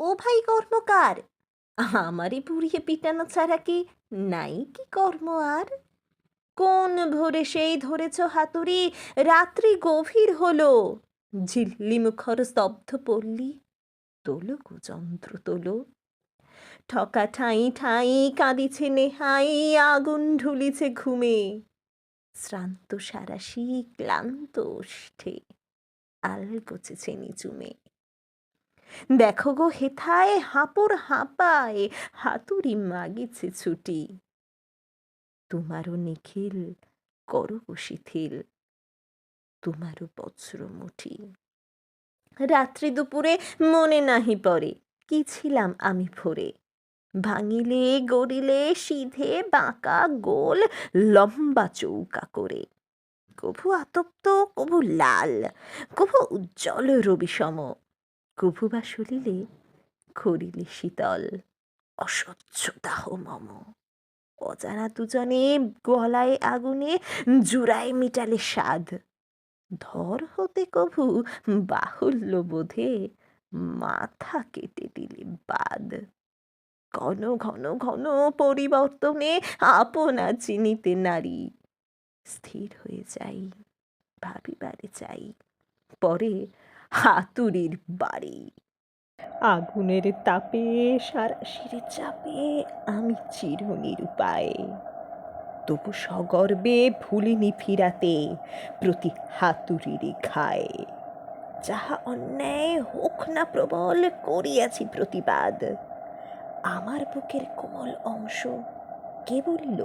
ও ভাই কর্মকার, আমারই পুড়িয়ে পিটানো ছাড়া কি নাই কি কর্ম আর? কোন ভোরে সেই ধরেছ হাতুড়ি, রাত্রি গভীর হলো, ঝিল্লি মুখর স্তব্ধ পল্লী, তোলো কুযন্ত্র তোলো। ঠকা ঠাঁই ঠাঁই কাঁদিছে নেহাই, আগুন ঢুলিছে ঘুমে, শ্রান্ত সারাশি ক্লান্ত ওষ্ঠে আলগোচেছে নিচুমে। দেখো গো হেথায় হাঁপড় হাঁপায়, হাতুড়ি মাগিছে ছুটি, তোমারও নিখিল করো গো শিথিল, তোমারও বজ্র মুঠি। রাত্রি দুপুরে মনে নাহি পড়ে, কি ছিলাম আমি ভোরে, ভাঙিলে গড়িলে সিধে বাঁকা গোল লম্বা চৌকা করে, কভু আতপ্ত কভু লাল, কভু উজ্জ্বল রবিসম, কভু বা সলিলে খরিলে শীতল, অসহ্য দাহ মম। অজানা দুজনে গলায় আগুনে জুড়ায় মিটালে স্বাদ, ধর হতে কভু বাহুল্য বোধে মাথা কেটে দিলে বাদ। ঘন ঘন ঘন পরিবর্তনে আপনা চিনিতে নারী, স্থির হয়ে যাই, ভাবিবারে চাই, পরে হাতুড়ির বাড়ি। আগুনের তাপে সারাশিরে চাপে আমি চির নিরুপায়, তবু সগর্বে ভুলিনি ফিরাতে প্রতি হাতুড়িরই ঘায়ে। যাহা অন্যায় হোক না প্রবল, করিয়াছি প্রতিবাদ, আমার বুকের কোমল অংশ কে বলিল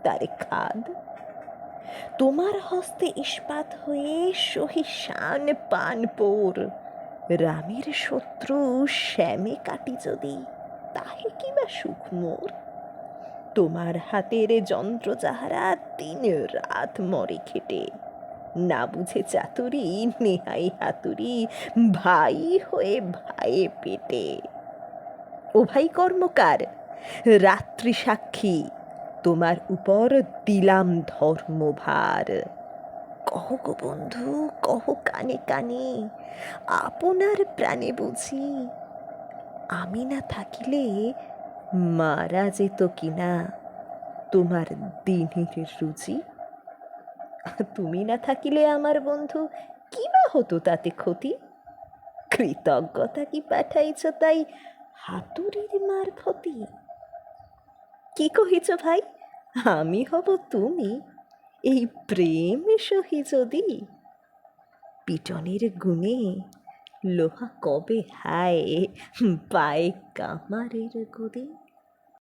তারে খাদ? তোমার হস্তে ইস্পাত হয়ে সহিসান পান পোর, রামের শত্রু শ্যামে কাটি যদি, তাহে কি বা সুখ মোর? তোমার হাতের যন্ত্র যাহারা দিন রাত মরে খেটে, না বুঝে চাতুরি নেহাই হাতুড়ি, ভাই হয়ে ভাইয়ে পেটে। ও ভাই কর্মকার, রাত্রি সাক্ষী, তোমার উপর দিলাম ধর্মভার। কহ গো বন্ধু, কহ কানে কানে, আপনার প্রাণে বুঝি আমি না থাকিলে মারা যেত কিনা তোমার দিনের রুচি? তুমি না থাকিলে আমার বন্ধু কি বা হতো তাতে ক্ষতি? কৃতজ্ঞতা কি পাঠাইছ তাই হাতুড়ির মারফতি? কি কহিছ ভাই, আমি হব তুমি এই প্রেম সহি যদি? পিটনের গুণে লোহা কবে হায় পায় কামারের গদি।